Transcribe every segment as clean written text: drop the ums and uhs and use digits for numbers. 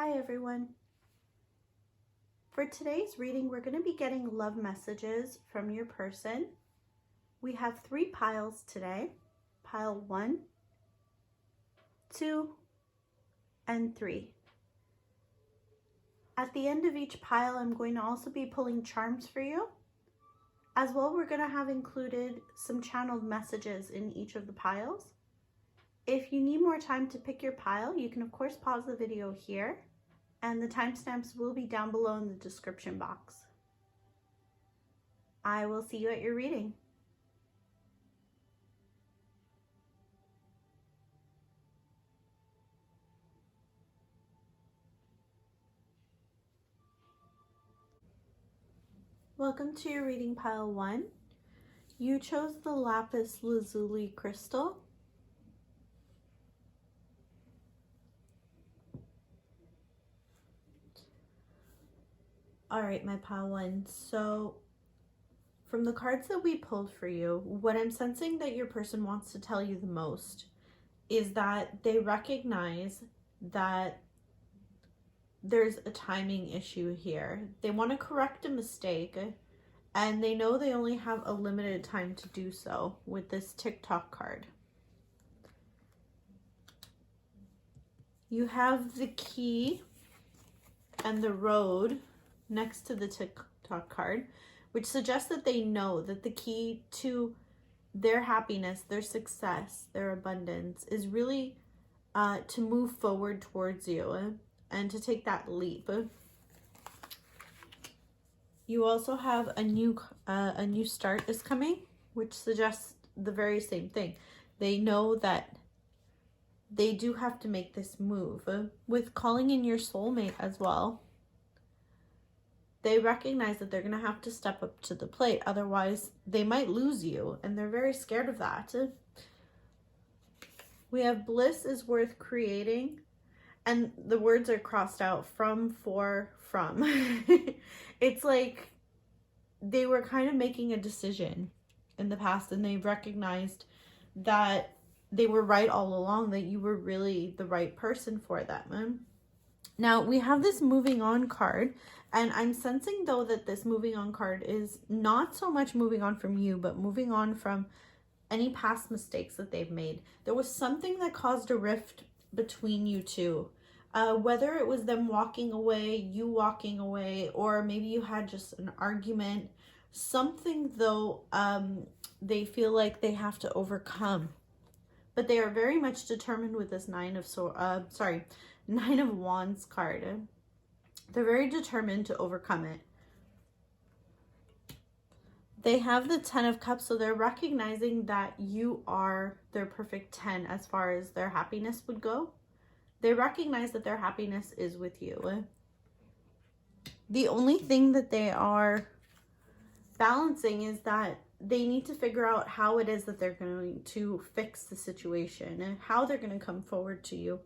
Hi everyone. For today's reading, we're going to be getting love messages from your person. We have 3 piles today. Pile 1, 2, and 3. At the end of each pile, I'm going to also be pulling charms for you. As well, we're going to have included some channeled messages in each of the piles. If you need more time to pick your pile, you can of course pause the video here, and the timestamps will be down below in the description box. I will see you at your reading. Welcome to your reading pile 1. You chose the Lapis Lazuli crystal. All right, my pile 1. So from the cards that we pulled for you, what I'm sensing that your person wants to tell you the most is that they recognize that there's a timing issue here. They want to correct a mistake, and they know they only have a limited time to do so with this TikTok card. You have the key and the road next to the TikTok card, which suggests that they know that the key to their happiness, their success, their abundance is really to move forward towards you and to take that leap. You also have a new start is coming, which suggests the very same thing. They know that they do have to make this move. With calling in your soulmate as well, they recognize that they're going to have to step up to the plate. Otherwise, they might lose you, and they're very scared of that. We have bliss is worth creating, and the words are crossed out: from, for, from. It's like they were kind of making a decision in the past, and they recognized that they were right all along, that you were really the right person for them. Now, we have this moving on card, and I'm sensing, though, that this moving on card is not so much moving on from you, but moving on from any past mistakes that they've made. There was something that caused a rift between you two. Whether it was them walking away, you walking away, or maybe you had just an argument. Something, though, they feel like they have to overcome. But they are very much determined with this Nine of Wands card. They're very determined to overcome it. They have the 10 of Cups, so they're recognizing that you are their perfect 10 as far as their happiness would go. They recognize that their happiness is with you. The only thing that they are balancing is that they need to figure out how it is that they're going to fix the situation and how they're going to come forward to you.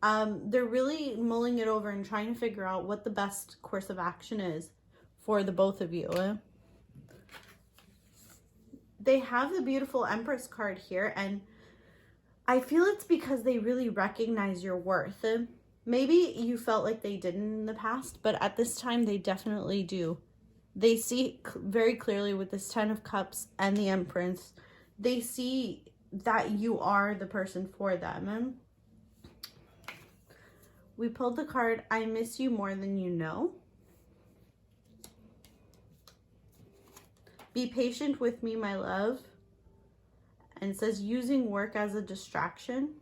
They're really mulling it over and trying to figure out what the best course of action is for the both of you. They have the beautiful Empress card here, and I feel it's because they really recognize your worth. Maybe you felt like they didn't in the past, but at this time they definitely do. They see very clearly with this 10 of Cups and the Empress, they see that you are the person for them. We pulled the card, I miss you more than you know. Be patient with me, my love. And it says using work as a distraction.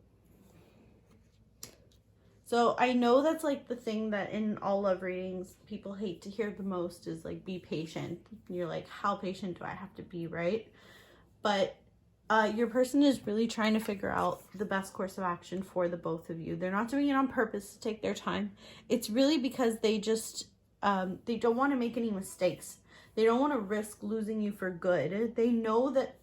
So I know that's like the thing that in all love readings people hate to hear the most is like, be patient. You're like, how patient do I have to be, right? But your person is really trying to figure out the best course of action for the both of you. They're not doing it on purpose to take their time. It's really because they just, they don't want to make any mistakes. They don't want to risk losing you for good. They know that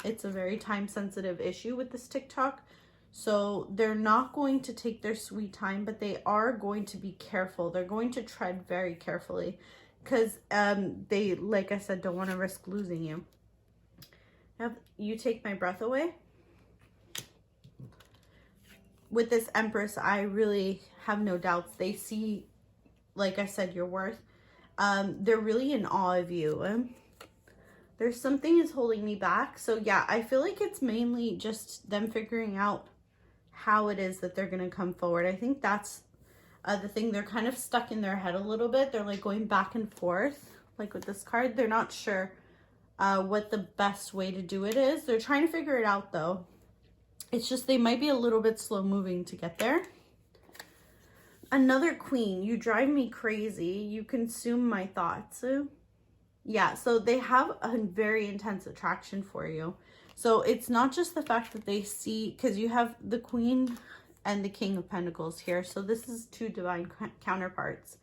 it's a very time-sensitive issue with this TikTok. So they're not going to take their sweet time, but they are going to be careful. They're going to tread very carefully because they, like I said, don't want to risk losing you. Now, you take my breath away. with this Empress, I really have no doubts. They see, like I said, your worth. They're really in awe of you. There's something is holding me back. So yeah, I feel like it's mainly just them figuring out how it is that they're going to come forward. I think that's the thing. They're kind of stuck in their head a little bit. They're like going back and forth, like with this card. They're not sure what the best way to do it is. They're trying to figure it out though. It's just they might be a little bit slow moving to get there. Another Queen. You drive me crazy. You consume my thoughts. Yeah, so they have a very intense attraction for you. So it's not just the fact that they see, because you have the Queen and the King of Pentacles here. So this is two divine counterparts.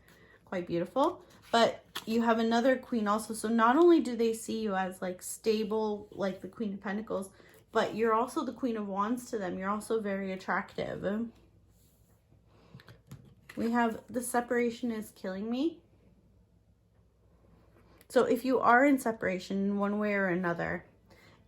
Quite beautiful. But you have another Queen also. So not only do they see you as like stable, like the Queen of Pentacles, but you're also the Queen of Wands to them. You're also very attractive. We have the separation is killing me. So if you are in separation in one way or another,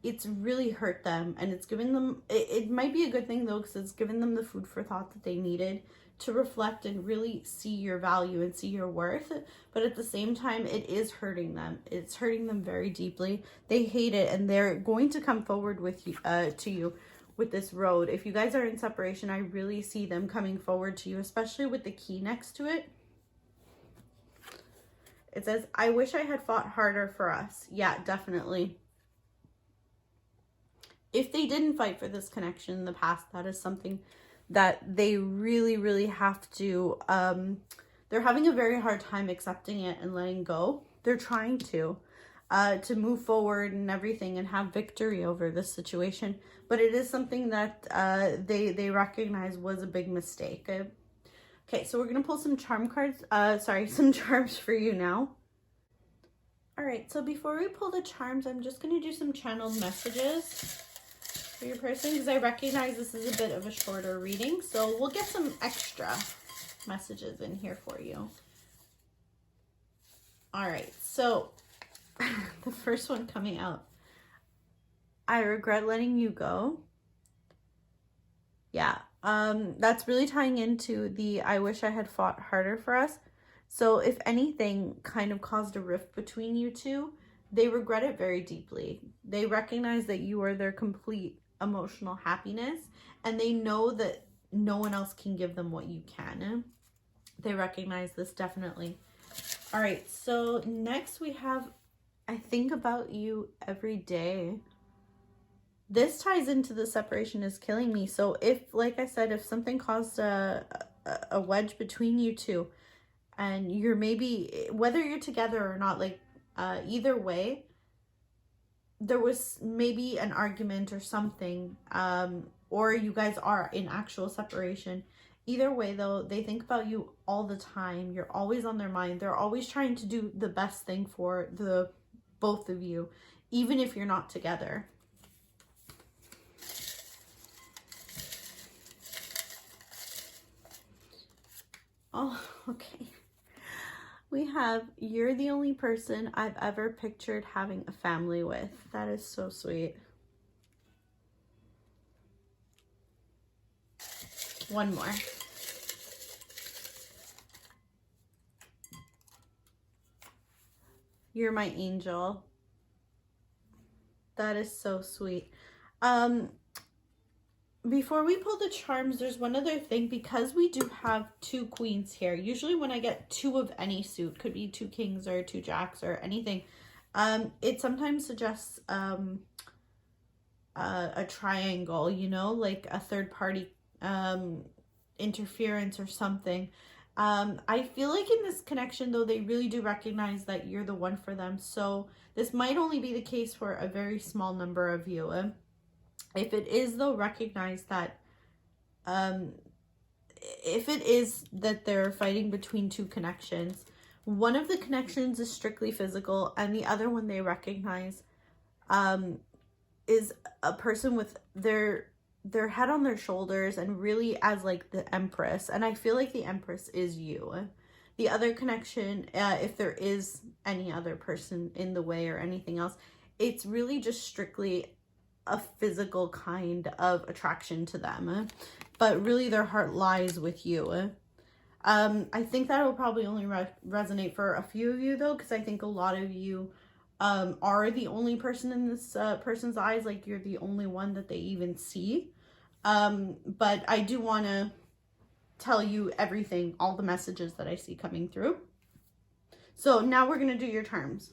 it's really hurt them, and it's given them, it might be a good thing though, because it's given them the food for thought that they needed to reflect and really see your value and see your worth. But at the same time, it is hurting them. It's hurting them very deeply. They hate it, and they're going to come forward with you, to you with this road. If you guys are in separation, I really see them coming forward to you, especially with the key next to it. It says, I wish I had fought harder for us. Yeah, definitely. If they didn't fight for this connection in the past, that is something that they really, really have to, they're having a very hard time accepting it and letting go. They're trying to move forward and everything and have victory over this situation. But it is something that they recognize was a big mistake. Okay, so we're going to pull some charm cards, some charms for you now. All right, so before we pull the charms, I'm just going to do some channeled messages for your person, because I recognize this is a bit of a shorter reading, so we'll get some extra messages in here for you. All right, so the first one coming out. I regret letting you go. Yeah, that's really tying into the I wish I had fought harder for us. So if anything kind of caused a rift between you two, they regret it very deeply. They recognize that you are their complete emotional happiness, and they know that no one else can give them what you can. They recognize this definitely. All right, so next we have, I think about you every day. This ties into the separation is killing me. So if, like I said, if something caused a wedge between you two, and you're maybe, whether you're together or not, like either way, there was maybe an argument or something, or you guys are in actual separation. Either way though, they think about you all the time. You're always on their mind. They're always trying to do the best thing for the both of you, even if you're not together. Oh, okay. We have, you're the only person I've ever pictured having a family with. That is so sweet. One more. You're my angel. That is so sweet. Before we pull the charms, there's one other thing. Because we do have two queens here, usually when I get two of any suit, could be two kings or two jacks or anything, it sometimes suggests a triangle, you know, like a third party interference or something. I feel like in this connection though, they really do recognize that you're the one for them. So this might only be the case for a very small number of you. If it is though, recognize that if it is that they're fighting between two connections, one of the connections is strictly physical, and the other one they recognize is a person with their head on their shoulders, and really as like the Empress. And I feel like the Empress is you. The other connection, if there is any other person in the way or anything else, it's really just strictly a physical kind of attraction to them. but really their heart lies with you. I think that will probably only resonate for a few of you though, because I think a lot of you are the only person in this person's eyes, like you're the only one that they even see. But I do want to tell you everything, all the messages that I see coming through. So now we're going to do your terms.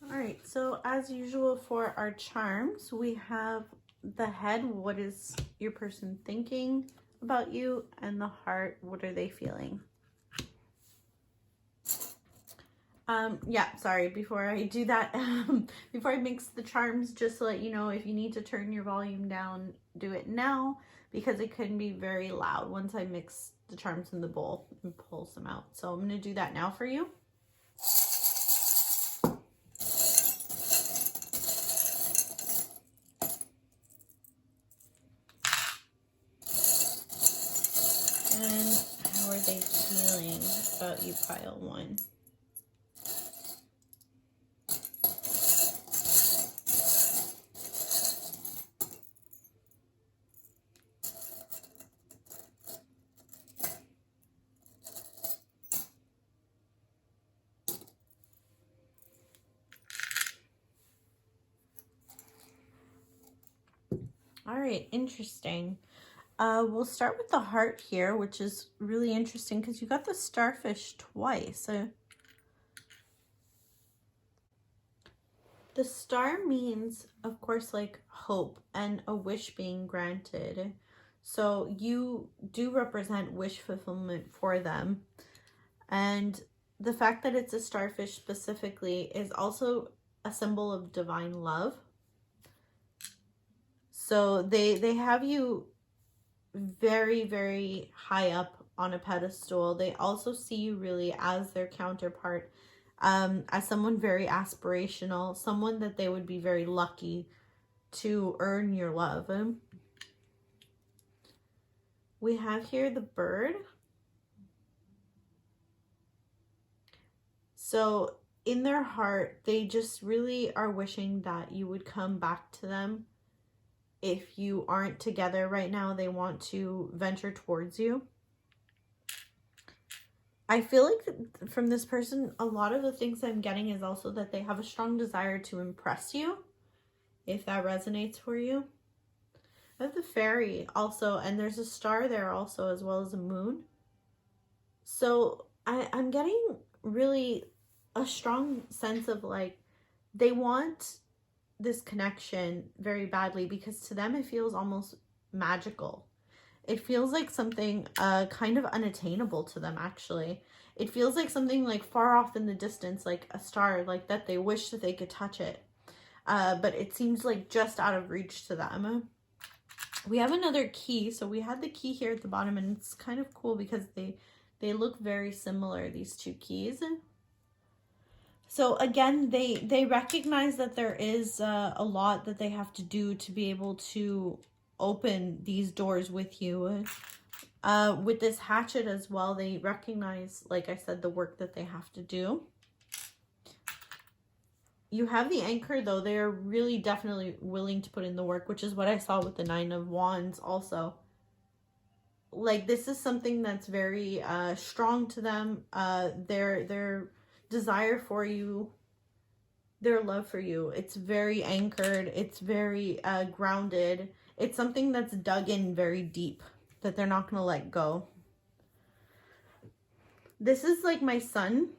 All right, so as usual for our charms, we have the head, what is your person thinking about you, and the heart, what are they feeling? Yeah, sorry, before I do that, before I mix the charms, just to let you know, if you need to turn your volume down, do it now, because it can be very loud once I mix the charms in the bowl and pulls them out. So I'm going to do that now for you. And how are they feeling about you, pile one? All right, interesting. We'll start with the heart here, which is really interesting because you got the starfish twice. The star means, of course, like hope and a wish being granted. So you do represent wish fulfillment for them. And the fact that it's a starfish specifically is also a symbol of divine love. So they have you very, very high up on a pedestal. They also see you really as their counterpart, as someone very aspirational, someone that they would be very lucky to earn your love. We have here the bird. So in their heart, they just really are wishing that you would come back to them. If you aren't together right now, they want to venture towards you. I feel like from this person, a lot of the things I'm getting is also that they have a strong desire to impress you, if that resonates for you. I have the fairy also, and there's a star there also, as well as a moon. So I'm getting really a strong sense of like, they want this connection very badly because to them it feels almost magical. It feels like something kind of unattainable to them, actually. It feels like something like far off in the distance, like a star, like that they wish that they could touch it. But it seems like just out of reach to them. We have another key. So we had the key here at the bottom, and it's kind of cool because they look very similar, these two keys. So again, they recognize that there is a lot that they have to do to be able to open these doors with you. With this hatchet as well, they recognize, like I said, the work that they have to do. You have the anchor, though. They're really definitely willing to put in the work, which is what I saw with the Nine of Wands also. Like, this is something that's very strong to them. Their desire for you, their love for you, it's very anchored. It's very grounded. It's something that's dug in very deep that they're not going to let go. This is like my son.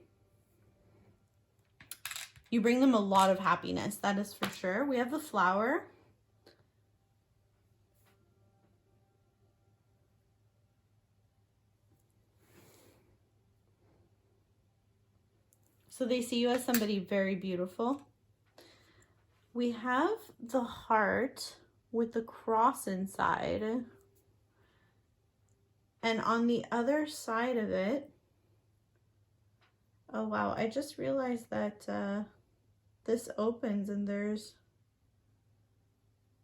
You bring them a lot of happiness, that is for sure. We have the flower. So they see you as somebody very beautiful. We have the heart with the cross inside. And on the other side of it, oh wow, I just realized that this opens and there's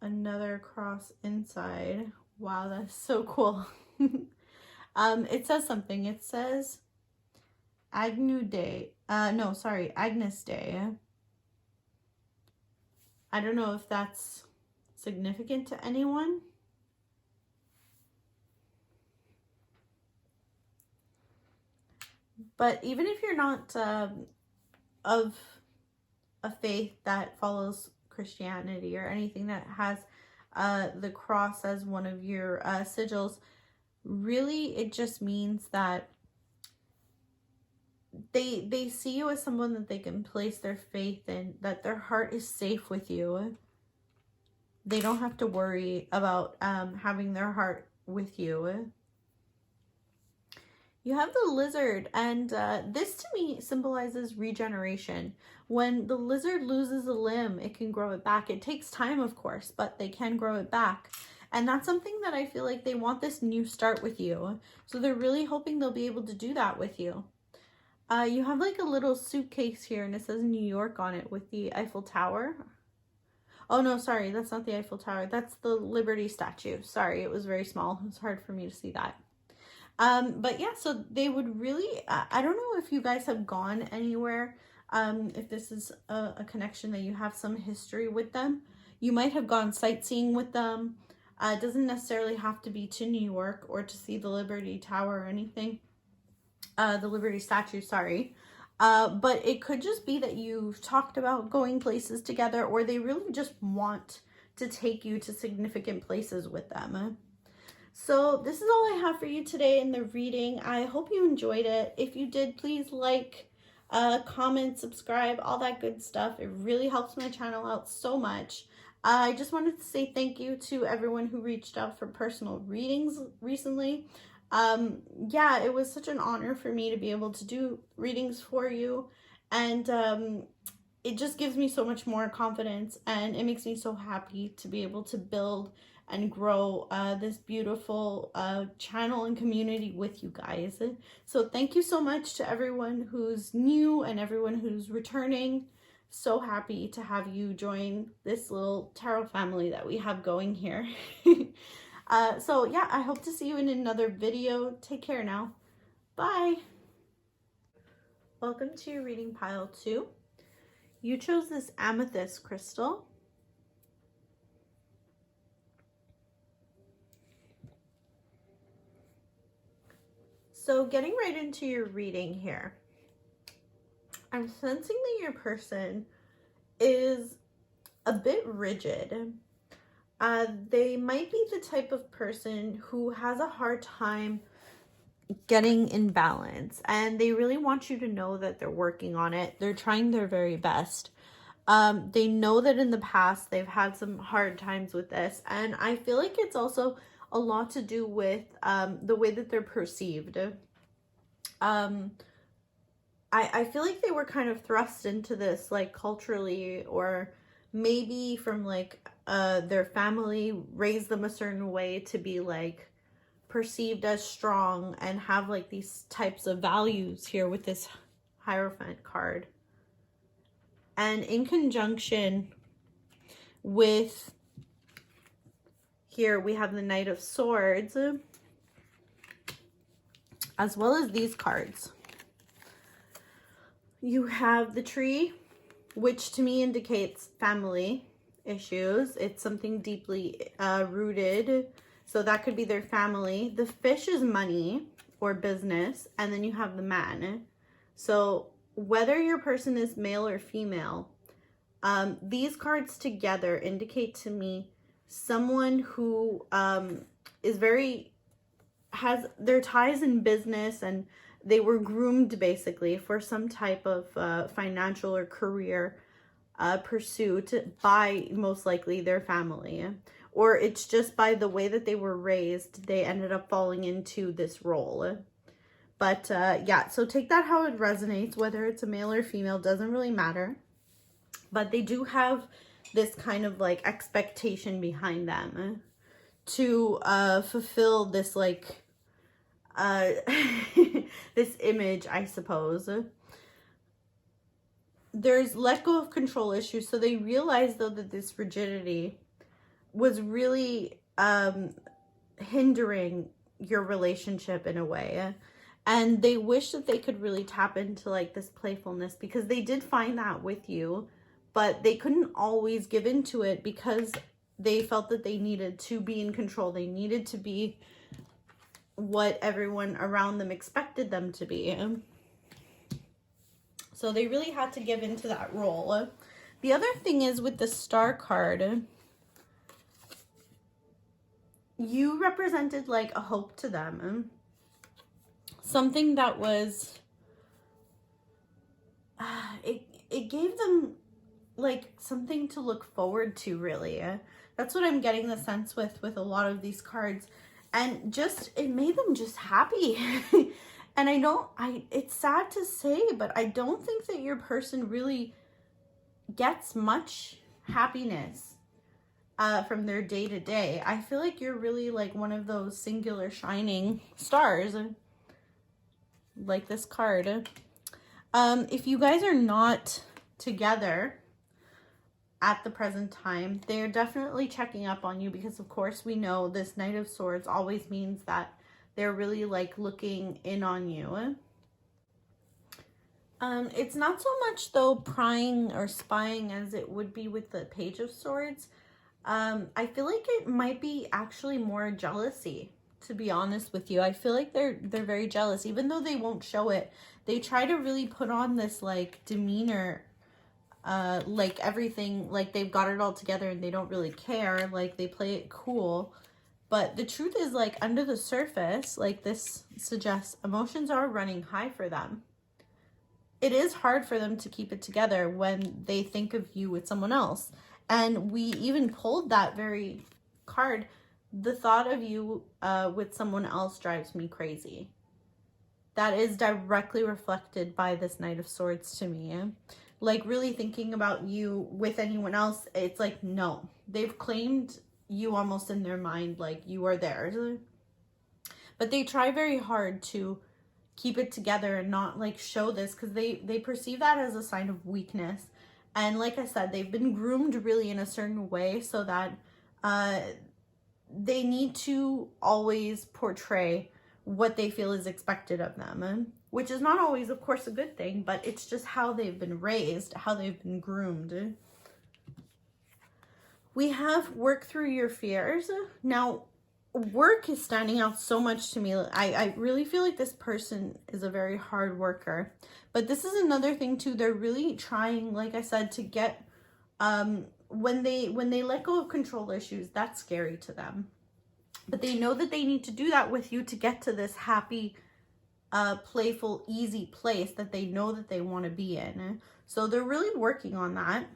another cross inside. Wow, that's so cool. It says something. It says Agnew Day. Agnes Day. I don't know if that's significant to anyone. But even if you're not of a faith that follows Christianity or anything that has the cross as one of your sigils, really it just means that they see you as someone that they can place their faith in, that their heart is safe with you. They don't have to worry about having their heart with you. You have the lizard, and this to me symbolizes regeneration. When the lizard loses a limb, it can grow it back. It takes time, of course, but they can grow it back. And that's something that I feel like they want this new start with you. So they're really hoping they'll be able to do that with you. You have like a little suitcase here, and it says New York on it with the Eiffel Tower. Oh no, sorry, that's not the Eiffel Tower. That's the Liberty statue. Sorry, it was very small. It's hard for me to see that. But yeah, so they would really, I don't know if you guys have gone anywhere, if this is a connection that you have some history with them. You might have gone sightseeing with them. It doesn't necessarily have to be to New York or to see the Liberty Tower or anything. The Liberty statue, sorry. But it could just be that you've talked about going places together, or they really just want to take you to significant places with them. So this is all I have for you today in the reading. I hope you enjoyed it. If you did, please like, comment, subscribe, all that good stuff. It really helps my channel out so much. I just wanted to say thank you to everyone who reached out for personal readings recently. Yeah, it was such an honor for me to be able to do readings for you, and it just gives me so much more confidence, and it makes me so happy to be able to build and grow this beautiful channel and community with you guys. So thank you so much to everyone who's new and everyone who's returning. So happy to have you join this little tarot family that we have going here. So yeah, I hope to see you in another video. Take care now. Bye. Welcome to your reading pile 2. You chose this amethyst crystal. So getting right into your reading here, I'm sensing that your person is a bit rigid. They might be the type of person who has a hard time getting in balance, and they really want you to know that they're working on it. They're trying their very best. They know that in the past they've had some hard times with this, and I feel like it's also a lot to do with the way that they're perceived. I feel like they were kind of thrust into this, like, culturally, or maybe from like their family raised them a certain way to be like perceived as strong and have like these types of values here with this Hierophant card. And in conjunction with, here we have the Knight of Swords, as well as these cards. You have the Tree, which to me indicates family issues. It's something deeply rooted. So that could be their family. The Fish is money or business. And then you have the Man. So whether your person is male or female, these cards together indicate to me someone who is has their ties in business, and they were groomed basically for some type of financial or career pursuit by most likely their family, or it's just by the way that they were raised, they ended up falling into this role. But yeah, so take that how it resonates, whether it's a male or female, doesn't really matter. But they do have this kind of like expectation behind them to fulfill this like this image, I suppose. There's let go of control issues, so they realize though that this rigidity was really hindering your relationship in a way, and they wish that they could really tap into like this playfulness, because they did find that with you, but they couldn't always give into it because they felt that they needed to be in control. They needed to be what everyone around them expected them to be. So they really had to give into that role. The other thing is with the Star card, you represented like a hope to them. Something that was, it gave them like something to look forward to, really. That's what I'm getting the sense with a lot of these cards. And just, it made them just happy. And it's sad to say, but I don't think that your person really gets much happiness from their day to day. I feel like you're really like one of those singular shining stars, like this card. If you guys are not together at the present time, they're definitely checking up on you, because of course we know this Knight of Swords always means that they're really like looking in on you. It's not so much though prying or spying as it would be with the Page of Swords. I feel like it might be actually more jealousy, to be honest with you. I feel like they're very jealous, even though they won't show it. They try to really put on this like demeanor, like everything, like they've got it all together and they don't really care, like they play it cool. But the truth is, like, under the surface, like this suggests, emotions are running high for them. It is hard for them to keep it together when they think of you with someone else. And we even pulled that very card. The thought of you with someone else drives me crazy. That is directly reflected by this Knight of Swords to me. Like, really thinking about you with anyone else, it's like, no. They've claimed you almost in their mind, like you are theirs. But they try very hard to keep it together and not like show this, because they perceive that as a sign of weakness. And like I said, they've been groomed really in a certain way so that they need to always portray what they feel is expected of them, which is not always, of course, a good thing, but it's just how they've been raised, how they've been groomed. We have work through your fears. Now, work is standing out so much to me. I really feel like this person is a very hard worker. But this is another thing too. They're really trying, like I said, to get, when they let go of control issues, that's scary to them. But they know that they need to do that with you to get to this happy, playful, easy place that they know that they want to be in. So they're really working on that.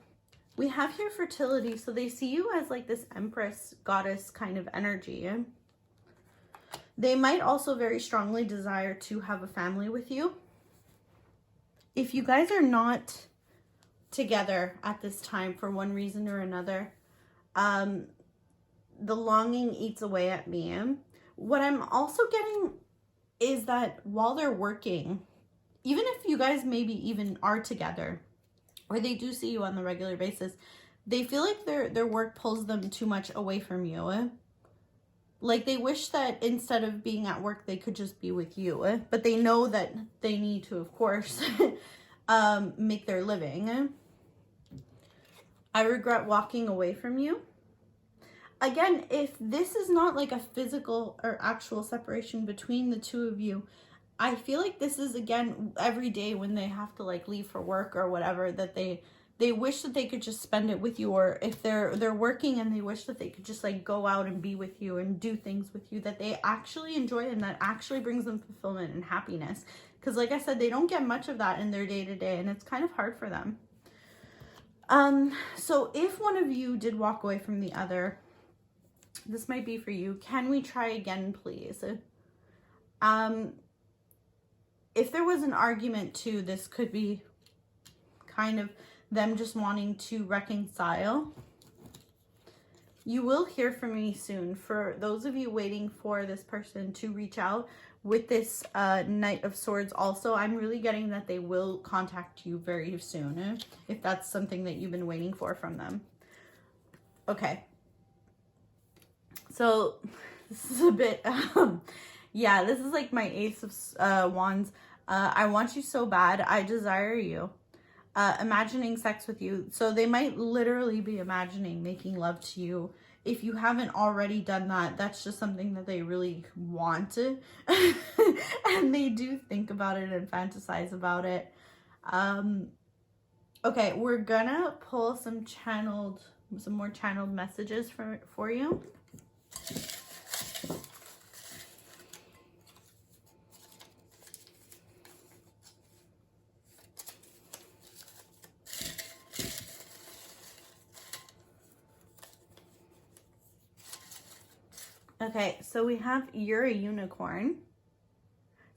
We have here fertility, so they see you as like this empress, goddess kind of energy. They might also very strongly desire to have a family with you. If you guys are not together at this time for one reason or another, the longing eats away at me. What I'm also getting is that while they're working, even if you guys maybe even are together, or they do see you on the regular basis, they feel like their work pulls them too much away from you. Like they wish that instead of being at work, they could just be with you. But they know that they need to, of course, make their living. I regret walking away from you. Again, if this is not like a physical or actual separation between the two of you, I feel like this is, again, every day when they have to like leave for work or whatever, that they wish that they could just spend it with you. Or if they're working and they wish that they could just like go out and be with you and do things with you that they actually enjoy and that actually brings them fulfillment and happiness. Because like I said, they don't get much of that in their day-to-day, and it's kind of hard for them. So if one of you did walk away from the other, this might be for you. Can we try again, please? If there was an argument too, this could be kind of them just wanting to reconcile. You will hear from me soon. For those of you waiting for this person to reach out with this Knight of Swords also, I'm really getting that they will contact you very soon, if that's something that you've been waiting for from them. Okay. So this is a bit, yeah, this is like my Ace of Wands. I want you so bad. I desire you. Imagining sex with you. So they might literally be imagining making love to you. If you haven't already done that, that's just something that they really want. And they do think about it and fantasize about it. Okay, we're gonna pull some more channeled messages for you. Okay, so we have you're a unicorn.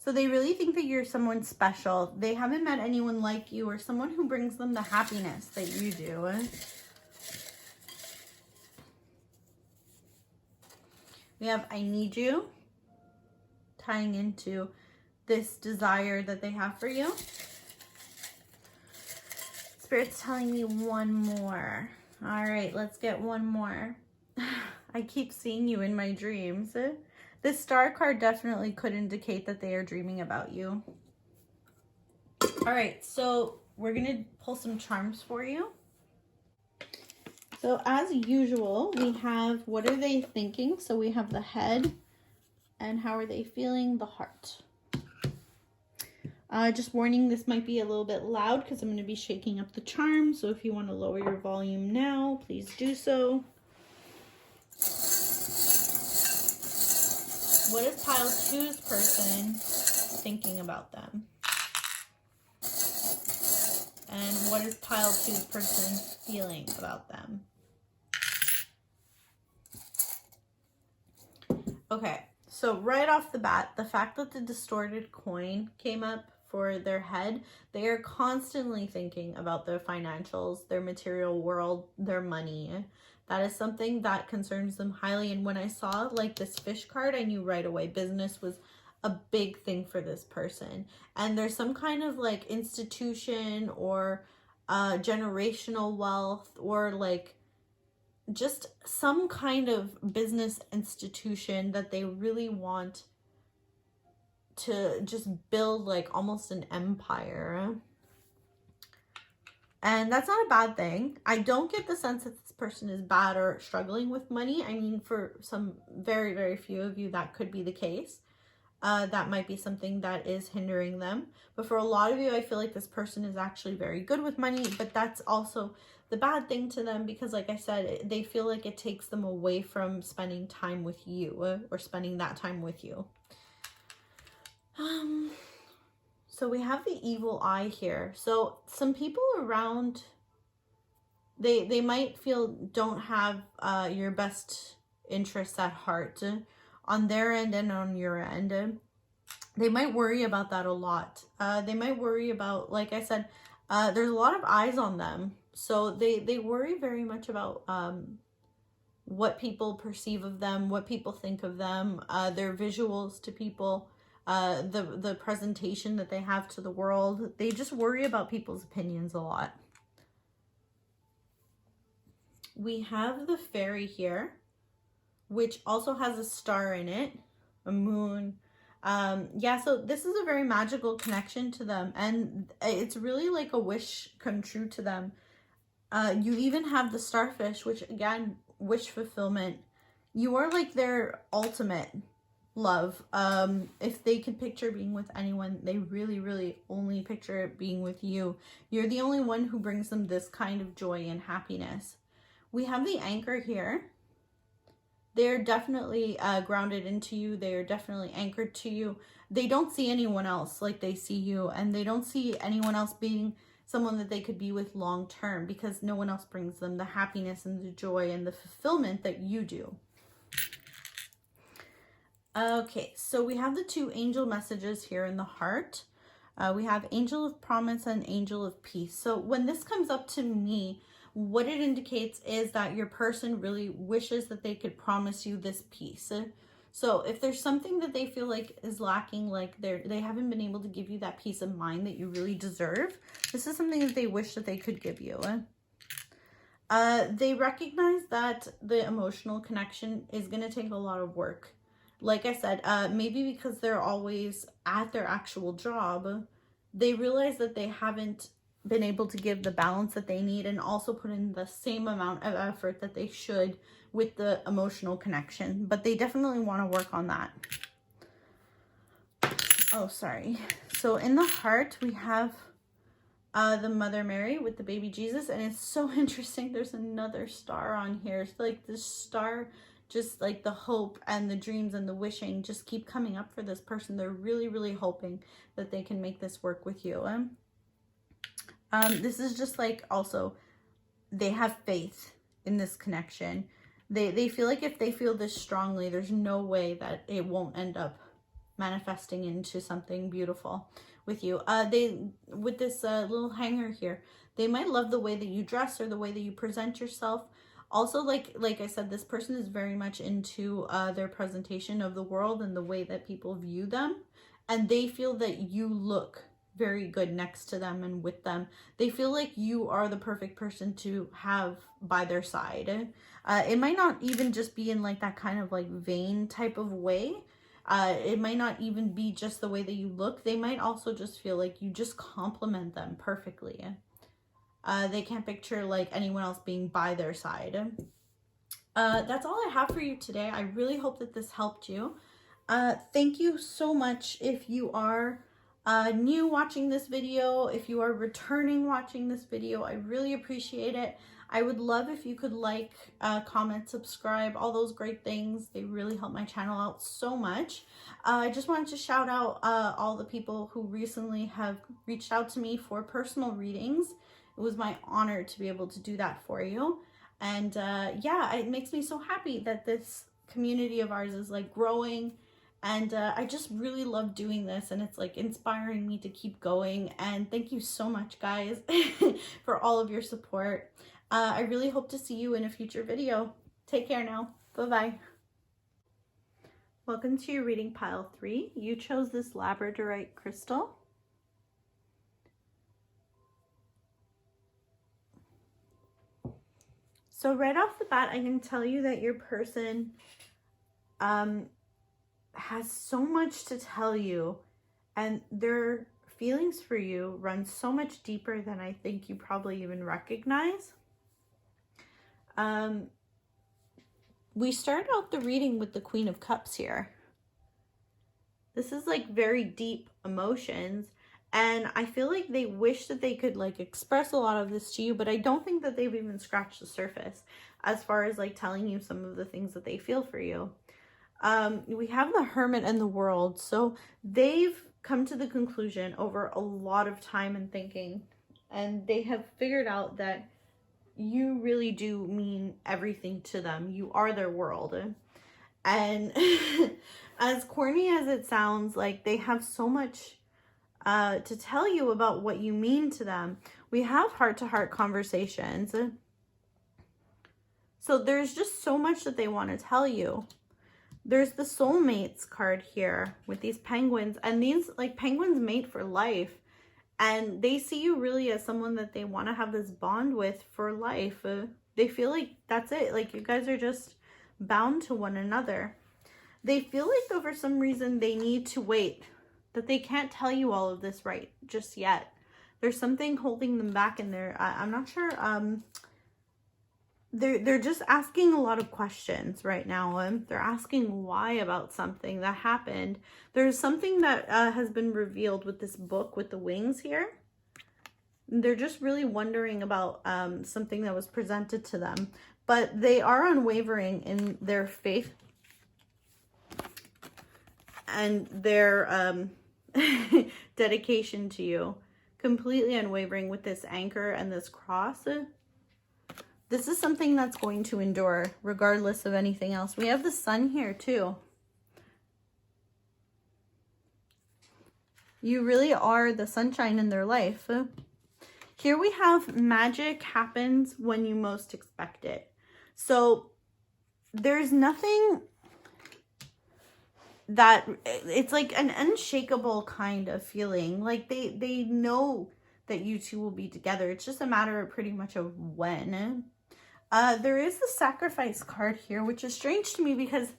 So they really think that you're someone special. They haven't met anyone like you or someone who brings them the happiness that you do. We have I need you, tying into this desire that they have for you. Spirit's telling me one more. All right, let's get one more. I keep seeing you in my dreams. This star card definitely could indicate that they are dreaming about you. All right, so we're going to pull some charms for you. So as usual, we have what are they thinking? So we have the head and how are they feeling? The heart. Just warning, this might be a little bit loud because I'm going to be shaking up the charm. So if you want to lower your volume now, please do so. What is pile 2's person thinking about them? And what is pile 2's person feeling about them? Okay, so right off the bat, the fact that the distorted coin came up for their head, they are constantly thinking about their financials, their material world, their money. That is something that concerns them highly. And when I saw like this fish card, I knew right away business was a big thing for this person. And there's some kind of like institution or generational wealth or like just some kind of business institution that they really want to just build like almost an empire. And that's not a bad thing. I don't get the sense that this person is bad or struggling with money. I mean, for some very, very few of you, that could be the case. That might be something that is hindering them. But for a lot of you, I feel like this person is actually very good with money. But that's also the bad thing to them because, like I said, they feel like it takes them away from spending time with you or spending that time with you. So we have the evil eye here. So some people around, they might feel don't have your best interests at heart on their end and on your end. They might worry about that a lot. They might worry about, like I said, there's a lot of eyes on them. So they worry very much about what people perceive of them, what people think of them, their visuals to people. The presentation that they have to the world. They just worry about people's opinions a lot. We have the fairy here, which also has a star in it, a moon. Yeah, so this is a very magical connection to them, and it's really like a wish come true to them. You even have the starfish, which again, wish fulfillment. You are like their ultimate love. If they could picture being with anyone, they really, really only picture it being with you. You're the only one who brings them this kind of joy and happiness. We have the anchor here. They're definitely grounded into you. They're definitely anchored to you. They don't see anyone else like they see you, and they don't see anyone else being someone that they could be with long term because no one else brings them the happiness and the joy and the fulfillment that you do. Okay, so we have the two angel messages here in the heart. We have angel of promise and angel of peace. So when this comes up to me, what it indicates is that your person really wishes that they could promise you this peace. So if there's something that they feel like is lacking, like they haven't been able to give you that peace of mind that you really deserve, this is something that they wish that they could give you. They recognize that the emotional connection is going to take a lot of work. Like I said, maybe because they're always at their actual job, they realize that they haven't been able to give the balance that they need and also put in the same amount of effort that they should with the emotional connection. But they definitely want to work on that. Oh, sorry. So in the heart, we have the Mother Mary with the baby Jesus. And it's so interesting. There's another star on here. It's like this star, just like the hope and the dreams and the wishing just keep coming up for this person. They're really, really hoping that they can make this work with you. This is just like also, they have faith in this connection. They feel like if they feel this strongly, there's no way that it won't end up manifesting into something beautiful with you. With this little hanger here, they might love the way that you dress or the way that you present yourself. Also, like I said, this person is very much into their presentation of the world and the way that people view them. And they feel that you look very good next to them and with them. They feel like you are the perfect person to have by their side. It might not even just be in like that kind of like vain type of way. It might not even be just the way that you look. They might also just feel like you just compliment them perfectly. They can't picture like anyone else being by their side. That's all I have for you today. I really hope that this helped you. Thank you so much if you are new watching this video, if you are returning watching this video. I really appreciate it. I would love if you could like, comment, subscribe, all those great things. They really help my channel out so much. I just wanted to shout out all the people who recently have reached out to me for personal readings. It was my honor to be able to do that for you. And yeah, it makes me so happy that this community of ours is like growing. And I just really love doing this, and it's like inspiring me to keep going. And thank you so much, guys, for all of your support. I really hope to see you in a future video. Take care now. Bye-bye. Welcome to your reading pile 3. You chose this Labradorite crystal. So right off the bat, I can tell you that your person has so much to tell you, and their feelings for you run so much deeper than I think you probably even recognize. We start out the reading with the Queen of Cups here. This is like very deep emotions, and I feel like they wish that they could like express a lot of this to you, but I don't think that they've even scratched the surface as far as like telling you some of the things that they feel for you. We have the Hermit and the World. So they've come to the conclusion over a lot of time and thinking, and they have figured out that you really do mean everything to them. You are their world. And as corny as it sounds, like they have so much to tell you about what you mean to them. We have heart-to-heart conversations. So there's just so much that they want to tell you. There's the soulmates card here with these penguins, and these like penguins mate for life, and they see you really as someone that they want to have this bond with for life. They feel like that's it. Like you guys are just bound to one another. They feel like though for some reason they need to wait, that they can't tell you all of this right just yet. There's something holding them back in there. I'm not sure. They're just asking a lot of questions right now. They're asking why about something that happened. There's something that has been revealed with this book with the wings here. They're just really wondering about something that was presented to them. But they are unwavering in their faith and their dedication to you. Completely unwavering with this anchor and this cross. This is something that's going to endure regardless of anything else. We have the Sun here too. You really are the sunshine in their life. Here we have magic happens when you most expect it. So there's nothing that, it's like an unshakable kind of feeling. Like they know that you two will be together. It's just a matter of pretty much of when. There is the Sacrifice card here, which is strange to me because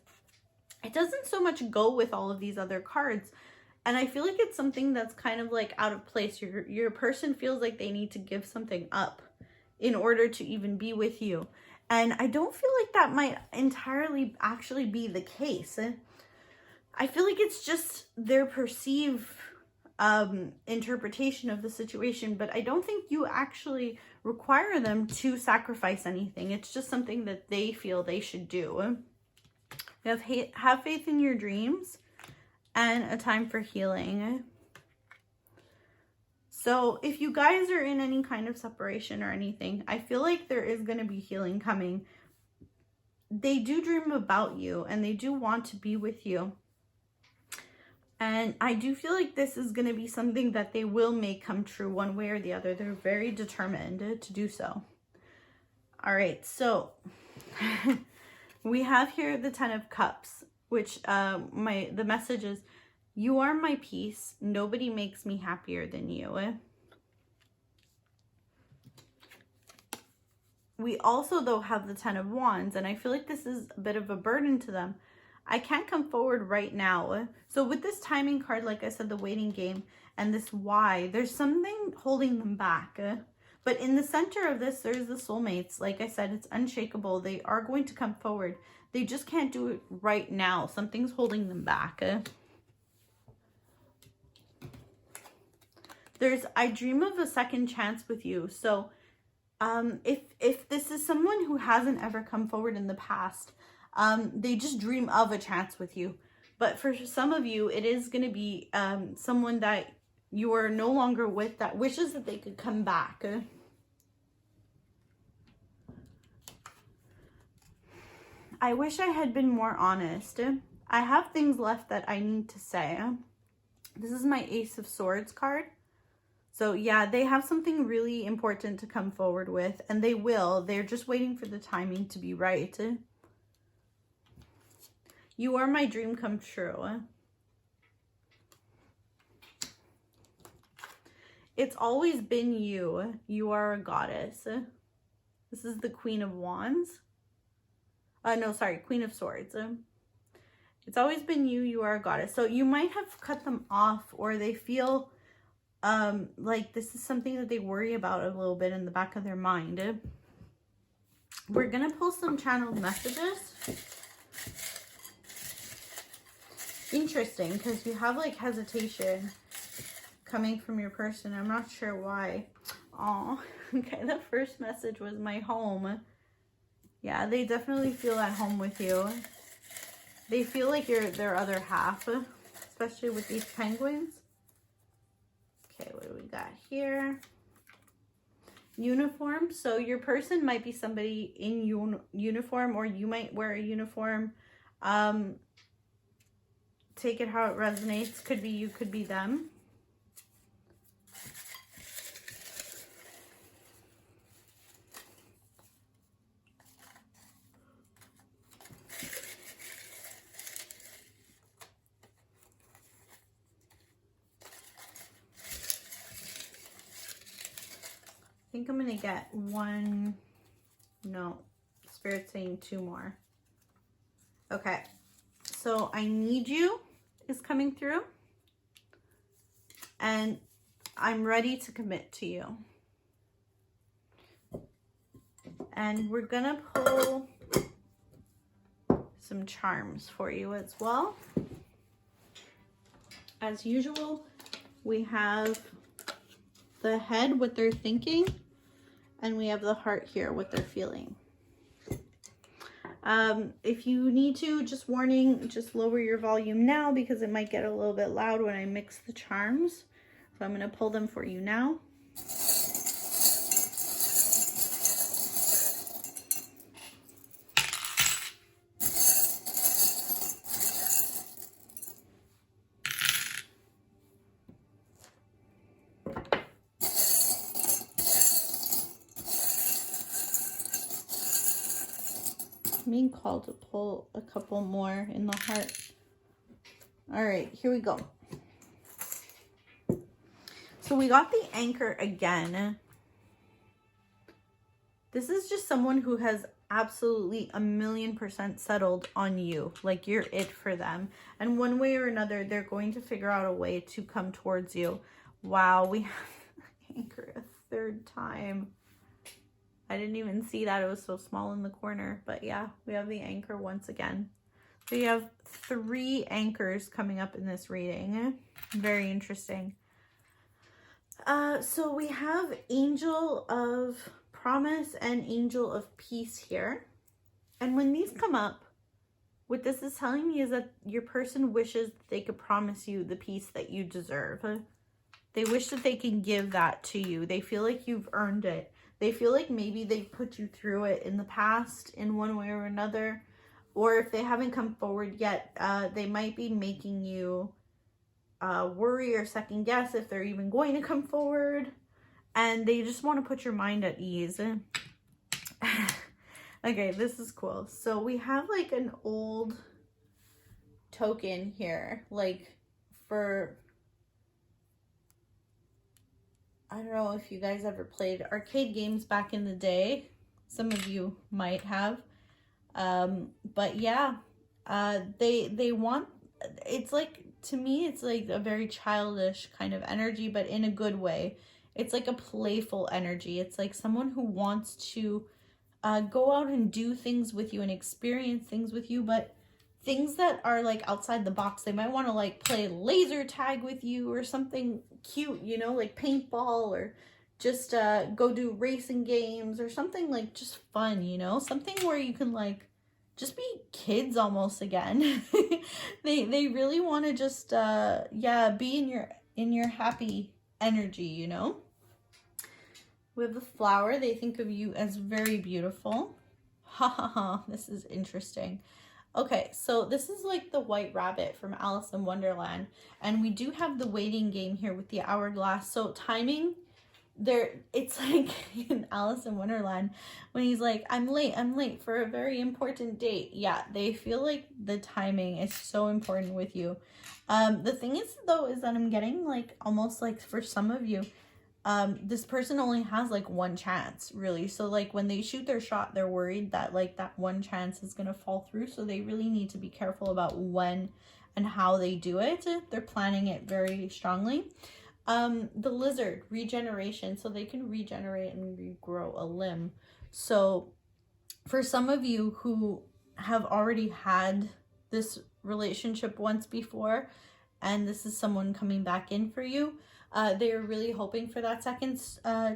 it doesn't so much go with all of these other cards. And I feel like it's something that's kind of like out of place. Your person feels like they need to give something up in order to even be with you. And I don't feel like that might entirely actually be the case. I feel like it's just their perceived interpretation of the situation, but I don't think you actually require them to sacrifice anything. It's just something that they feel they should do. You have faith in your dreams and a time for healing. So if you guys are in any kind of separation or anything, I feel like there is going to be healing coming. They do dream about you and they do want to be with you. And I do feel like this is going to be something that they will make come true one way or the other. They're very determined to do so. All right, so we have here the 10 of Cups, which the message is, you are my peace. Nobody makes me happier than you. We also, though, have the 10 of Wands, and I feel like this is a bit of a burden to them. I can't come forward right now. So with this timing card, like I said, the waiting game, and this why, there's something holding them back. But in the center of this, there's the soulmates. Like I said, it's unshakable. They are going to come forward. They just can't do it right now. Something's holding them back. I dream of a second chance with you. So if this is someone who hasn't ever come forward in the past, they just dream of a chance with you. But for some of you, it is going to be someone that you are no longer with that wishes that they could come back. I wish I had been more honest. I have things left that I need to say. This is my Ace of Swords card. So yeah, they have something really important to come forward with, and they will. They're just waiting for the timing to be right. You are my dream come true. It's always been you. You are a goddess. This is the Queen of Wands. No, sorry, Queen of Swords. It's always been you. You are a goddess. So you might have cut them off, or they feel like this is something that they worry about a little bit in the back of their mind. We're gonna pull some channeled messages. Interesting, because you have like hesitation coming from your person. I'm not sure why. Oh, okay. The first message was my home. Yeah, they definitely feel at home with you. They feel like you're their other half, especially with these penguins. Okay, what do we got here? Uniform. So your person might be somebody in uniform, or you might wear a uniform. Take it how it resonates. Could be you, could be them. I think I'm going to get one. No, Spirit's saying two more. Okay. So I need you is coming through. And I'm ready to commit to you. And we're going to pull some charms for you as well. As usual, we have the head, what they're thinking, and we have the heart here, what they're feeling. If you need to, just warning, just lower your volume now because it might get a little bit loud when I mix the charms. So I'm going to pull them for you now. Being called to pull a couple more in the heart. All right, here we go. So we got the anchor again. This is just someone who has absolutely 1,000,000% settled on you. Like you're it for them. And one way or another, they're going to figure out a way to come towards you. Wow, we have anchor a third time. I didn't even see that. It was so small in the corner. But yeah, we have the anchor once again. So you have 3 anchors coming up in this reading. Very interesting. So we have Angel of Promise and Angel of Peace here. And when these come up, what this is telling me is that your person wishes that they could promise you the peace that you deserve. They wish that they can give that to you. They feel like you've earned it. They feel like maybe they put you through it in the past in one way or another. Or if they haven't come forward yet, they might be making you worry or second guess if they're even going to come forward. And they just want to put your mind at ease. Okay, this is cool. So we have like an old token here, like for, I don't know if you guys ever played arcade games back in the day. Some of you might have. But yeah, they want, it's like, to me, it's like a very childish kind of energy, but in a good way. It's like a playful energy. It's like someone who wants to go out and do things with you and experience things with you, but things that are like outside the box. They might want to like play laser tag with you or something cute, you know, like paintball, or just go do racing games or something like just fun, you know, something where you can like just be kids almost again. They really want to just yeah, be in your happy energy, you know. With the flower, they think of you as very beautiful. Ha ha ha, this is interesting. Okay, so this is like the White Rabbit from Alice in Wonderland. And we do have the waiting game here with the hourglass. So timing, it's like in Alice in Wonderland when he's like, I'm late for a very important date. Yeah, they feel like the timing is so important with you. The thing is though, is that I'm getting like almost like for some of you, this person only has like one chance, really. So like when they shoot their shot, they're worried that like that one chance is gonna fall through. So they really need to be careful about when and how they do it. They're planning it very strongly. The lizard, regeneration, so they can regenerate and regrow a limb. So for some of you who have already had this relationship once before, and this is someone coming back in for you, they are really hoping for that second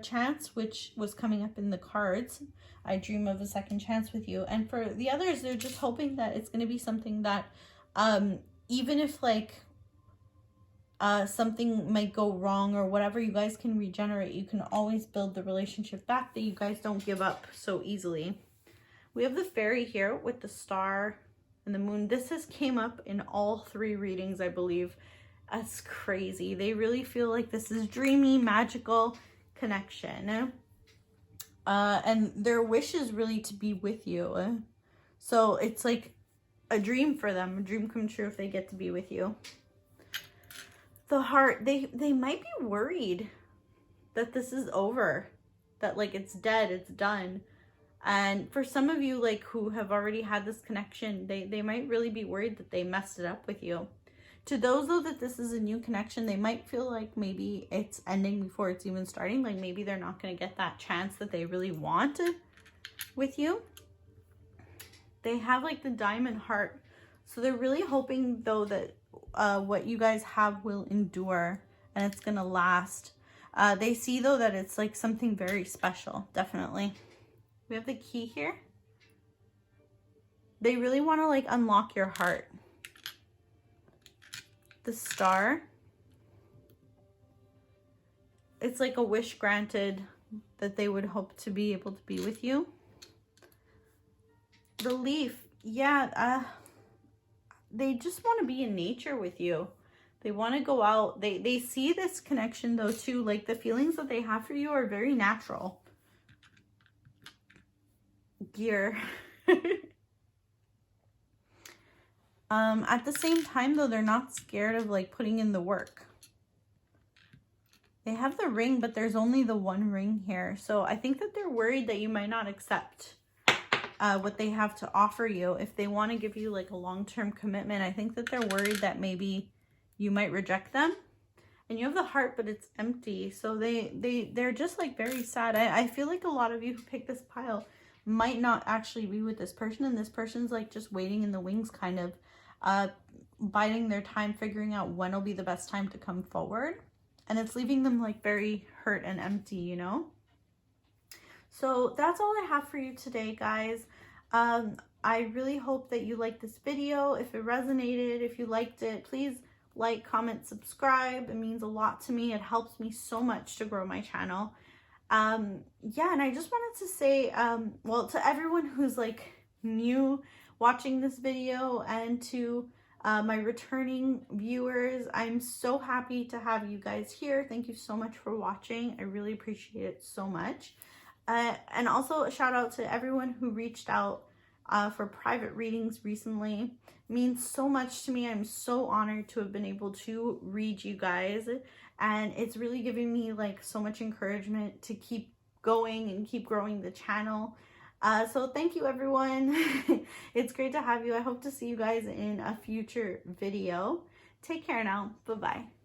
chance, which was coming up in the cards. I dream of a second chance with you. And for the others, they're just hoping that it's going to be something that even if like something might go wrong or whatever, you guys can regenerate. You can always build the relationship back, that you guys don't give up so easily. We have the fairy here with the star and the moon. This has came up in all three readings, I believe. That's crazy. They really feel like this is dreamy, magical connection. And their wish is really to be with you. So it's like a dream for them, a dream come true if they get to be with you. The heart, they might be worried that this is over, that like it's dead, it's done. And for some of you like who have already had this connection, they might really be worried that they messed it up with you. To those though that this is a new connection, they might feel like maybe it's ending before it's even starting. Like maybe they're not going to get that chance that they really want with you. They have like the diamond heart. So they're really hoping though that what you guys have will endure and it's going to last. They see though that it's like something very special, definitely. We have the key here. They really want to like unlock your heart. The star. It's like a wish granted that they would hope to be able to be with you. The leaf. Yeah, they just want to be in nature with you. They want to go out. They see this connection though too. Like the feelings that they have for you are very natural. Gear. At the same time though, they're not scared of like putting in the work. They have the ring, but there's only the one ring here. So I think that they're worried that you might not accept what they have to offer you. If they want to give you like a long-term commitment, I think that they're worried that maybe you might reject them. And you have the heart, but it's empty. So they're just like very sad. I feel like a lot of you who picked this pile might not actually be with this person, and this person's like just waiting in the wings, kind of biding their time, figuring out when will be the best time to come forward. And it's leaving them like very hurt and empty, you know? So that's all I have for you today, guys. I really hope that you liked this video. If it resonated, if you liked it, please like, comment, subscribe. It means a lot to me. It helps me so much to grow my channel. Yeah, and I just wanted to say, well, to everyone who's like new watching this video, and to my returning viewers, I'm so happy to have you guys here. Thank you so much for watching. I really appreciate it so much. And also a shout out to everyone who reached out for private readings recently. It means so much to me. I'm so honored to have been able to read you guys, and it's really giving me like so much encouragement to keep going and keep growing the channel. So thank you, everyone. It's great to have you. I hope to see you guys in a future video. Take care now. Bye-bye.